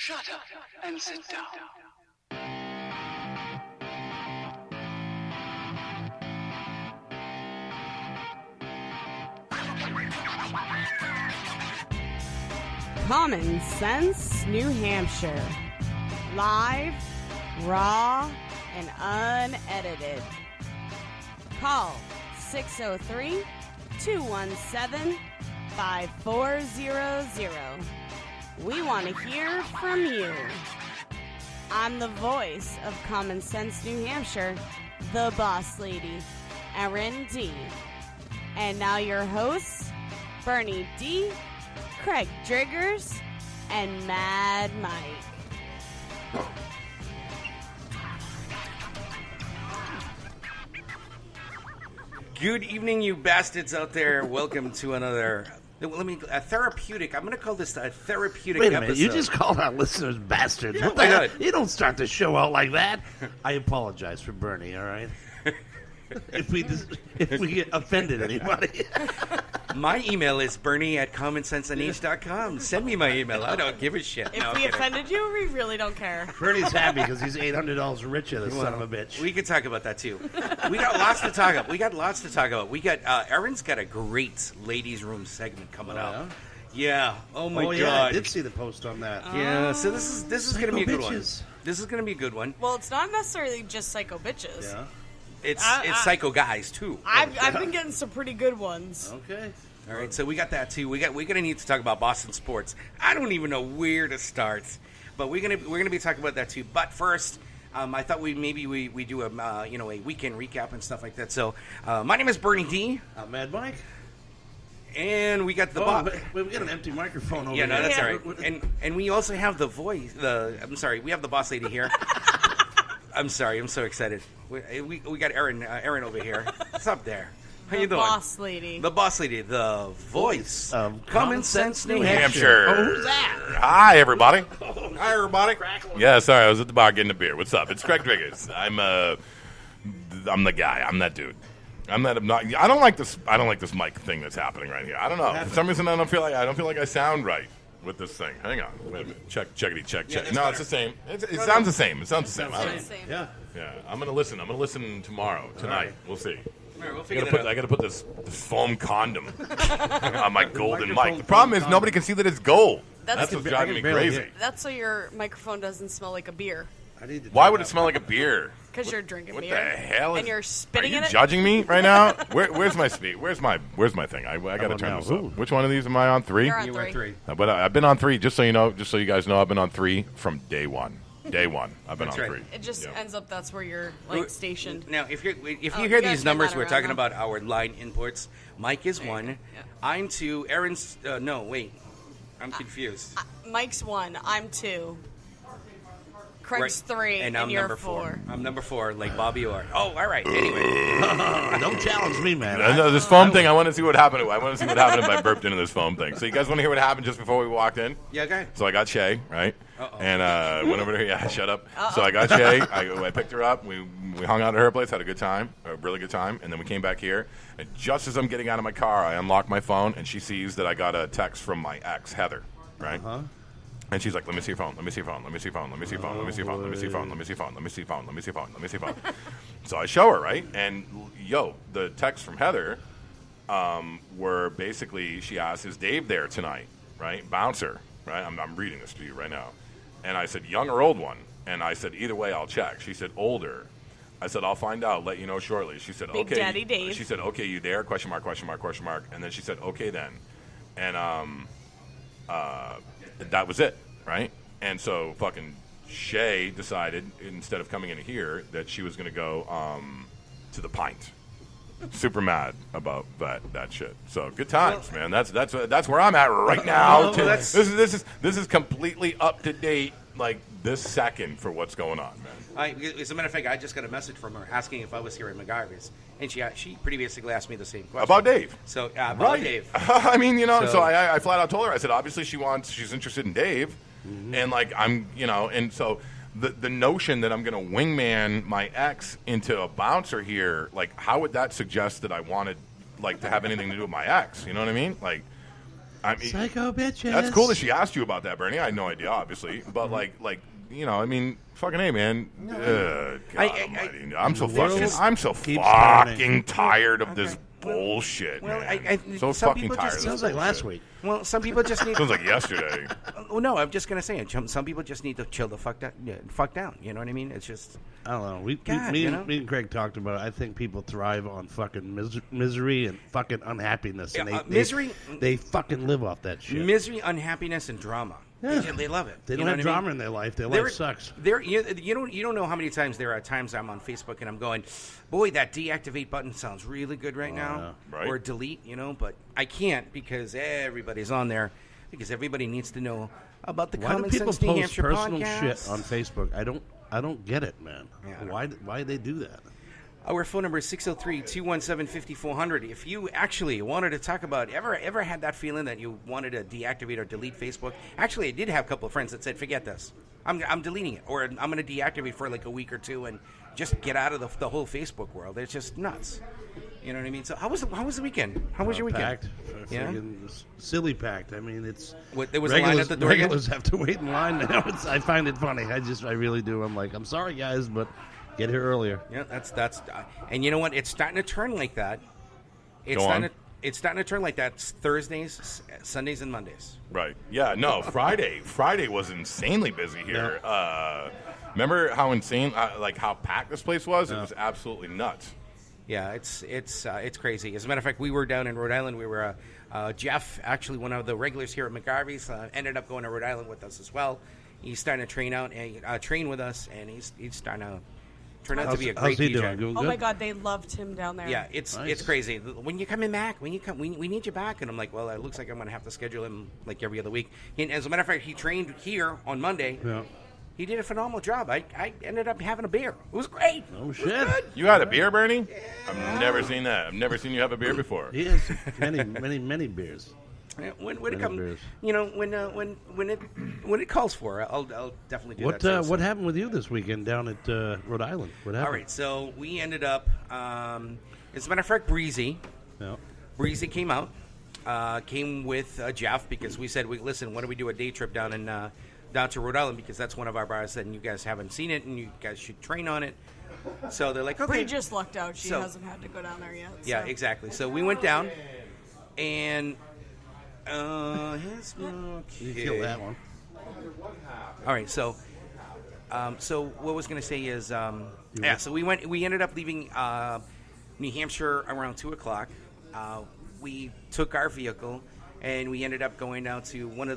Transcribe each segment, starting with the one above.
Shut up and sit down. Common Sense, New Hampshire. Live, raw, and unedited. Call 603-217-5400. We want to hear from you. I'm the voice of Common Sense, New Hampshire, the boss lady, Erin D. And now your hosts, Bernie D., Craig Driggers, and Mad Mike. Good evening, you bastards out there. Welcome to another, a therapeutic. I'm going to call this a therapeutic Wait a minute, episode. you just called our listeners bastards. Yeah, What the why hell? not? You don't start the show out like that. I apologize for Bernie, all right? if we offended anybody. My email is bernie@commonsenseandage.com. Send me my email. I don't give a shit. If No, I'm we kidding. offended you, we really don't care. Bernie's happy because he's $800 richer, the son of a bitch. We could talk about that too. We got lots to talk about. We got Erin's got a great ladies' room segment coming up. Yeah. Oh my god. Yeah, I did see the post on that. Yeah. So this is going to be a good one. bitches. This is going to be a good one. Well, it's not necessarily just psycho bitches. Yeah. It's psycho guys too. I've been getting some pretty good ones. Okay. All right, so we got that too. We're gonna need to talk about Boston sports. I don't even know where to start, but we're gonna be talking about that too. But first, I thought we do a a weekend recap and stuff like that. So my name is Bernie D, Mad Mike. and we got the we got an empty microphone over yeah, here. no, that's all right. And we also have the voice. We have the boss lady here. I'm sorry, I'm so excited. We got Erin over here. What's up there? How you doing? Boss lady. The boss lady, the voice of Common Sense New Hampshire. Oh, who's that? Hi, everybody. Hi, everybody. Yeah, sorry, I was at the bar getting a beer. What's up? It's Craig Driggers. I'm the guy. I'm that dude. I don't like this mic thing that's happening right here. I don't know. For some reason, I don't feel like I sound right with this thing. Hang on. Wait a minute. Check. No, it's the same. It sounds the same. It sounds the same. Yeah. Yeah, I'm gonna listen. I'm gonna listen tomorrow, tonight. Right. We'll see. All right, we'll figure that out. I gotta put this foam condom on my golden mic. The problem is nobody can see that it's gold. That's what's driving me crazy. That's so your microphone doesn't smell like a beer. Why would it smell like a beer? Because you're drinking What beer. the hell? And you're spitting Are in you it. judging me right now? Where's my speed? Where's my thing? I gotta turn this up. Which one of these am I on? 3? You're on You were 3. three. I've been on 3. Just so you know, just so you guys know, I've been on 3 from day one. Day one, I've been That's on right. 3. It just Yeah. ends up that's where you're like stationed. Now, if you you hear guys these turn numbers, that we're around talking now. about our line inputs. Mike is There you 1. go. Yeah. I'm 2. Erin's no, wait. I'm confused. Mike's 1. I'm 2. Craig's Right. 3. And I'm you're number 4. 4. I'm number 4, like Bobby Orr. Oh, all right. Anyway, Don't challenge me, man. No, this foam thing, I want to see what happened. I want to see what happened if I burped into this foam thing. So you guys want to hear what happened just before we walked in? yeah, go ahead. So I got Shay, right? Uh-oh. And went over to her. Yeah, shut up. So I got Shay. I picked her up. We hung out at her place, had a good time, a really good time. And then we came back here. And just as I'm getting out of my car, I unlock my phone, and she sees that I got a text from my ex, Heather, right? Huh? And she's like, let me see your phone, let me see your phone, let me see your phone, let me see your phone, let me see your phone, let me see your phone, let me see your phone, let me see your phone, let me see your phone, let me see your phone. So I show her, right? And, the text from Heather were basically, she asked, is Dave there tonight, right? Bouncer, right? I'm reading this to you right now. And I said, young or old one? And I said, either way, I'll check. She said, older. I said, I'll find out, let you know shortly. She said, Big okay. Daddy Dave. She said, okay, you there? Question mark, question mark, question mark. And then she said, okay then. And that was it, right? And so fucking Shay decided, instead of coming in here, that she was going to go to the Pint. Super mad about that shit. So good times, man. That's where I'm at right now. This is completely up to date, like this second for what's going on, man. As a matter of fact, I just got a message from her asking if I was here in McGarvis, and she pretty basically asked me the same question About Dave. So about Right. Dave. I mean, so So- I flat out told her. I said, obviously she's interested in Dave, and like and so the notion that I'm going to wingman my ex into a bouncer here, like how would that suggest that I wanted like to have anything to do with my ex? You know what I mean? Like I mean, Psycho bitches. that's cool that she asked you about that, Bernie. I had no idea, obviously, but like I mean, fucking hey, man. God almighty. I'm so fucking tired of this bullshit, man. So some fucking people tired. just- Of Sounds this like last bullshit. week. Well, some people just need. Sounds like yesterday. Well, no, I'm just gonna say it. Some people just need to chill the fuck down. You know what I mean? It's just. I don't know. God, Me you know? and Greg talked about it. I think people thrive on fucking misery and fucking unhappiness. And Yeah, they misery. They fucking live off that shit. Misery, unhappiness, and drama. Yeah. They love it. They You don't know have what I drama mean? in their life. Their There- life sucks. You don't know how many times there are times I'm on Facebook and I'm going, boy, that deactivate button sounds really good right now, yeah. Right. or delete, but I can't because everybody's on there because everybody needs to know about the Why do Common people Sense New post Hampshire personal podcast. shit on Facebook? I don't get it, man. Yeah, I don't Why do they do that? Our phone number is 603-217-5400. If you actually wanted to talk about, ever had that feeling that you wanted to deactivate or delete Facebook? Actually, I did have a couple of friends that said, forget this. I'm deleting it, or I'm going to deactivate for like a week or two and just get out of the whole Facebook world. It's just nuts. You know what I mean? So how was the weekend? How was your weekend? Packed. Yeah? Silly packed. I mean, it's... There was a line at the door again? Regulars have to wait in line now. I find it funny. I really do. I'm like, I'm sorry, guys, but get here earlier. Yeah, that's and you know what? It's starting to turn like that. It's Go starting on. to it's starting to turn like that Thursdays, Sundays, and Mondays. Right. Yeah, no, Friday was insanely busy here. Remember how insane, like how packed this place was? It was absolutely nuts. Yeah, it's crazy. As a matter of fact, we were down in Rhode Island. We were Jeff, actually one of the regulars here at McGarvey's, ended up going to Rhode Island with us as well. He's starting to train with us, and he's starting to turn out to be a great How's he DJ. doing? Doing Oh good? my God, they loved him down there. Yeah, it's Nice. crazy. When you coming back, we need you back. And I'm like, well, it looks like I'm going to have to schedule him like every other week. And as a matter of fact, he trained here on Monday. Yeah. He did a phenomenal job. I ended up having a beer. It was great. Oh, It shit. was good. You had a beer, Bernie? I've never seen that. I've never seen you have a beer before. He has many beers. Yeah, when it Many comes, beers. when it calls for it, I'll definitely do that. Too, so. What happened with you this weekend down at Rhode Island? What happened? All right, so we ended up. As a matter of fact, Breezy came out, came with Jeff because we said, listen, why don't we do a day trip down to Rhode Island because that's one of our bars and you guys haven't seen it and you guys should train on it. So they're like, okay. Bree just lucked out. She So- hasn't had to go down there yet. Yeah, so. exactly. So we went down, and You killed that one. All right, so what I was going to say is, so we ended up leaving New Hampshire around 2:00. We took our vehicle and we ended up going down to one of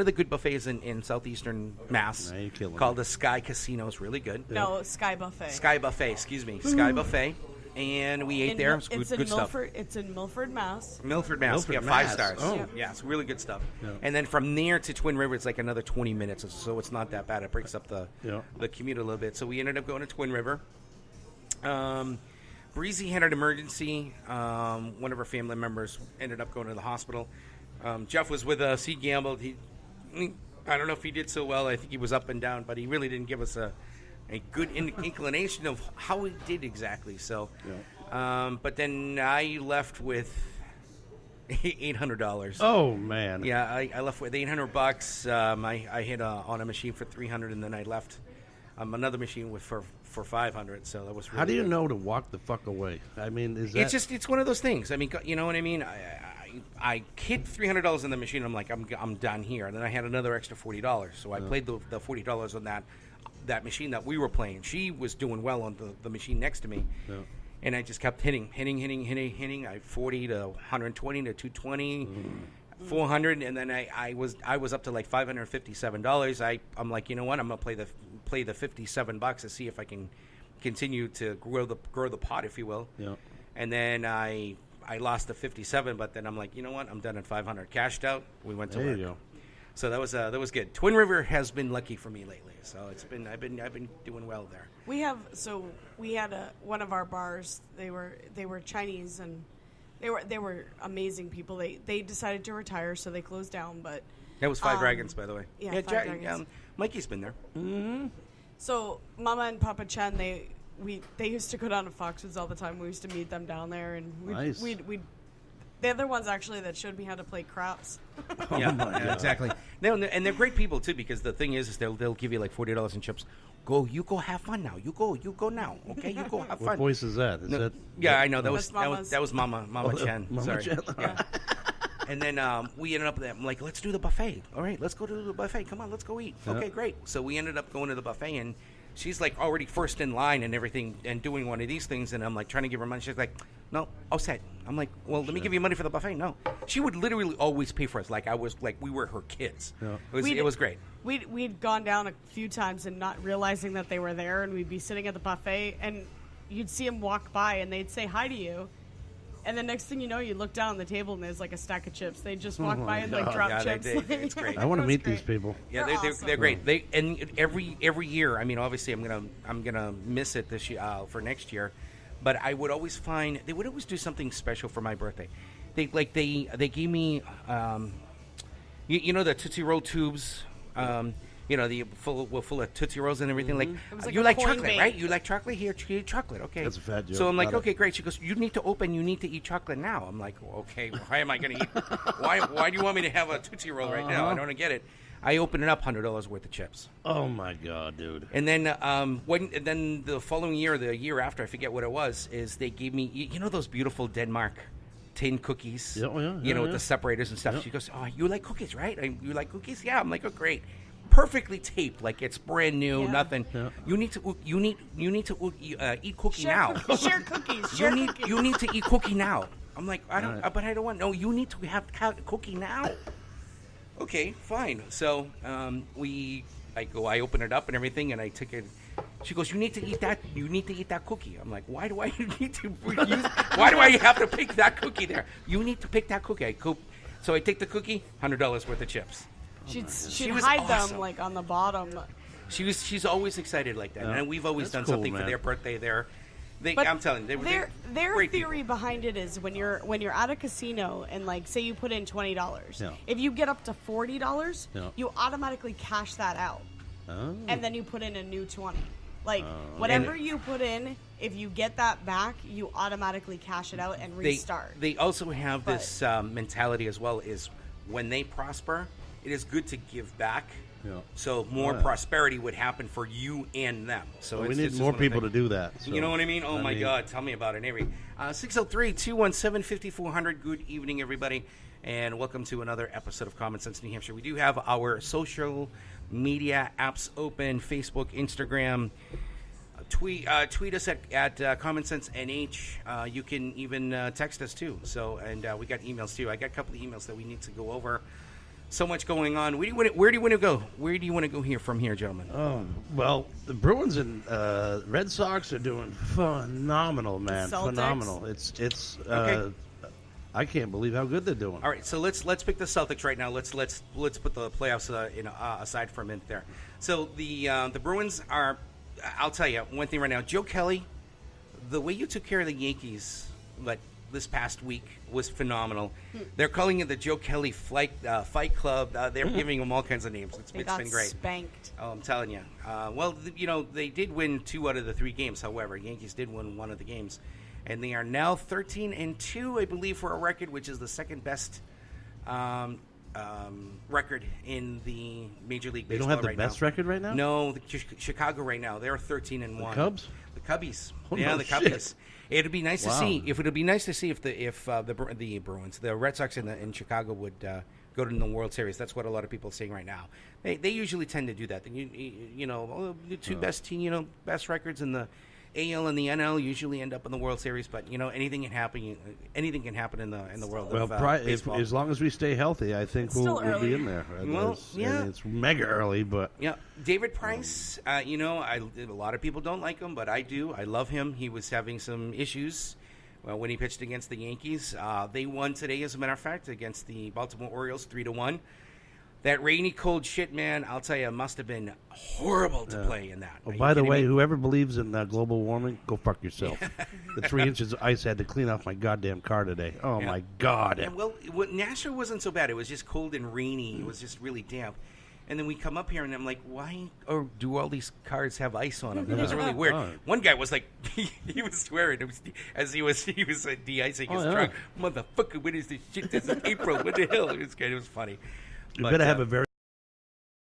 the good buffets in southeastern Mass Now you're killing called me. the Sky Casino. It's really good. No, Sky Buffet. Sky Buffet, excuse me, Sky Buffet, and we ate there. It was good stuff. It's in Milford, Mass. Milford, Mass. Milford, Yeah, Mass. 5 stars. Oh. Yeah, it's really good stuff. Yeah. And then from there to Twin River, it's like another 20 minutes, so it's not that bad. It breaks up the commute a little bit. So we ended up going to Twin River. Breezy had an emergency. One of our family members ended up going to the hospital. Jeff was with us. He gambled. I don't know if he did so well. I think he was up and down, but he really didn't give us a good inclination of how he did exactly. So, but then I left with $800. Oh man. Yeah, I left with $800. I hit on a machine for $300, and then I left another machine for $500. So that was really How do you good. know to walk the fuck away? I mean, is that It's one of those things. I mean, you know what I mean? I hit $300 in the machine. I'm like, I'm done here. And then I had another extra $40. So I played the $40 on that machine that we were playing. She was doing well on the machine next to me. Yeah. And I just kept hitting. I 40 to 120 to 220, 400, and then I was up to like $557. I'm like, you know what? I'm gonna play the $57 to see if I can continue to grow the pot, if you will. Yeah. And then I lost the 57, but then I'm like, you know what? I'm done at 500. Cashed out. We went to There work. you go. So that was good. Twin River has been lucky for me lately. So I've been doing well there. We had one of our bars. They were Chinese and they were amazing people. They decided to retire, so they closed down. But That was Five Dragons, by the way. yeah, Five Dragons. Mikey's been there. So Mama and Papa Chen, they used to go down to Foxwoods all the time. We used to meet them down there, and Nice. we'd They're the ones actually that showed me how to play craps. Yeah, exactly. No, and they're great people too, because the thing is they'll give you like $40 in chips. You go have fun now. You go now. Okay, you go have fun. What voice is that? Is that? Yeah, I know that That's was Mama Chen. Mama Sorry. Chen. Yeah. And then we ended up there. I'm like, let's do the buffet. All right, let's go to the buffet. Come on, let's go eat. Yeah. Okay, great. So we ended up going to the buffet, and she's like already first in line and everything, and doing one of these things. And I'm like trying to give her money. She's like, no, all set. I'm like, well, let me give you money for the buffet. No, she would literally always pay for us. Like we were her kids. Yeah. It was great. We'd gone down a few times and not realizing that they were there, and we'd be sitting at the buffet, and you'd see them walk by, and they'd say hi to you. And the next thing you know, you look down on the table and there's like a stack of chips. They just walk by and like God. drop Yeah, chips. it's great. I want to It was meet great. these people. Yeah, They're they're awesome. great. And every year. I mean, obviously, I'm gonna miss it this year for next year, but I would always find they would always do something special for my birthday. They gave me you know the Tootsie Roll tubes. You know, the full of Tootsie Rolls and everything. Like, was like you a like coin chocolate, bake. right? You like chocolate? Here, eat chocolate. Okay. That's a fat joke. So I'm like, Got it. okay, great. She goes, you need to eat chocolate now. I'm like, okay, why am I going to eat? Why do you want me to have a Tootsie Roll right now? I don't get it. I open it up, $100 worth of chips. Oh my God, dude. And then then the following year, the year after, I forget what it was, is they gave me, you know those beautiful Denmark tin cookies? Yeah, you know, with yeah. the separators and stuff. Yep. She goes, oh, you like cookies, right? You like cookies? Yeah. I'm like, oh, great. Perfectly taped, like it's brand new, Yeah. nothing. Yeah. You need to eat cookie now. Share cookies. Share cookies. You need to eat cookie now. I'm like, I don't, Right. but I don't want. No, you need to have cookie now. Okay, fine. So I open it up and everything, and I took it. She goes, you need to eat that. You need to eat that cookie. I'm like, why do I need to? Why do I have to pick that cookie there? You need to pick that cookie. So I take the cookie, $100 worth of chips. She'd was hide awesome. them like on the bottom. She's always excited like that, Yeah. and we've always That's done cool, something for man. their birthday. But I'm telling you, they're their great theory people. behind it is when you're at a casino and like say you put in $20, Yeah. if you get up to $40, Yeah. you automatically cash that out, Oh. and then you put in a new 20. Like whatever you put in, if you get that back, you automatically cash it out and restart. They also have But- this mentality as well. Is when they prosper, it is good to give back. Yeah. So more yeah. prosperity would happen for you and them. So Well, we it's need just more one of the people to things. do that. So, You know what I mean? Oh my God, tell me about it, Avery. 603-217-5400. Good evening, everybody, and welcome to another episode of Common Sense New Hampshire. We do have our social media apps open: Facebook, Instagram. Tweet us at Common Sense NH. You can even text us too. So, and we got emails too. I got a couple of emails that we need to go over. So much going on. Where do you want to go? Where do you want to go from here, gentlemen? Well, the Bruins and Red Sox are doing phenomenal, man. Celtics? Phenomenal. It's. Okay. I can't believe how good they're doing. All right, so let's pick the Celtics right now. Let's put the playoffs aside for a minute there. So the Bruins are. I'll tell you one thing right now. Joe Kelly, the way you took care of the Yankees, this past week was phenomenal. They're calling it the Joe Kelly Fight Club. They're giving them all kinds of names. It's They got been great. spanked. Oh, I'm telling you. They did win 2 out of the 3 games. However, Yankees did win 1 of the games, and they are now 13-2, I believe, for a record, which is the second best record in the Major League They Baseball. don't have the right best now. record right now? No, Chicago right now. They're 13-1. The Cubs? The Cubbies. Oh, yeah, no the shit. Cubbies. It'd be nice to Wow. see if the Bruins, the Red Sox in Chicago would go to the World Series. That's what a lot of people are saying right now. They usually tend to do that. The 2 best records in the AL and the NL usually end up in the World Series. But anything can happen. Anything can happen in the world Well, of if, baseball. as long as we stay healthy, I think It's we'll still be early. in there. Well, It's- yeah. and it's mega early, but Yeah, David Price. A lot of people don't like him, but I do. I love him. He was having some issues when he pitched against the Yankees. They won today, as a matter of fact, against the Baltimore Orioles, 3-1. That rainy, cold shit, man. I'll tell you, must have been horrible to play in that. Oh, Are you by the kidding way, me? whoever believes in global warming, go fuck yourself. The 3 inches of ice had to clean off my goddamn car today. Oh, Yeah. my God. And, Nashville wasn't so bad. It was just cold and rainy. It was just really damp. And then we come up here, and I'm like, why or do all these cars have ice on them? It was really weird. One guy was like, he was swearing as he was de-icing his truck. Motherfucker, what is this shit? This is April. What the hell? It was funny. You better have a very